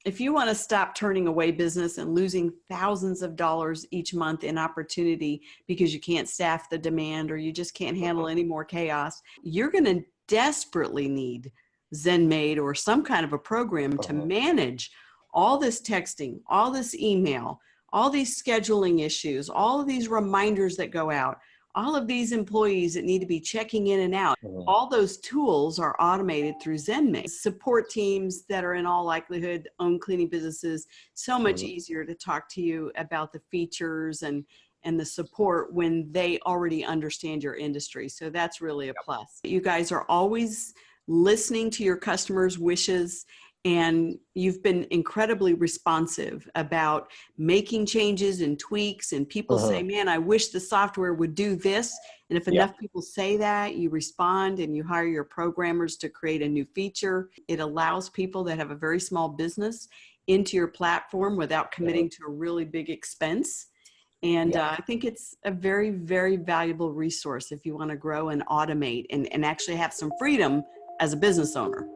if you want to stop turning away business and losing thousands of dollars each month in opportunity because you can't staff the demand or you just can't handle any more chaos, you're going to desperately need ZenMaid or some kind of a program to manage all this texting, all this email, all these scheduling issues, all of these reminders that go out, all of these employees that need to be checking in and out. All those tools are automated through ZenMaid. Support teams that are in all likelihood own cleaning businesses, so much easier to talk to you about the features and the support when they already understand your industry. So that's really a plus. You guys are always listening to your customers' wishes, and you've been incredibly responsive about making changes and tweaks, and people say, man, I wish the software would do this. And if enough people say that, you respond and you hire your programmers to create a new feature. It allows people that have a very small business into your platform without committing to a really big expense. And I think it's a very, very valuable resource if you want to grow and automate and actually have some freedom as a business owner.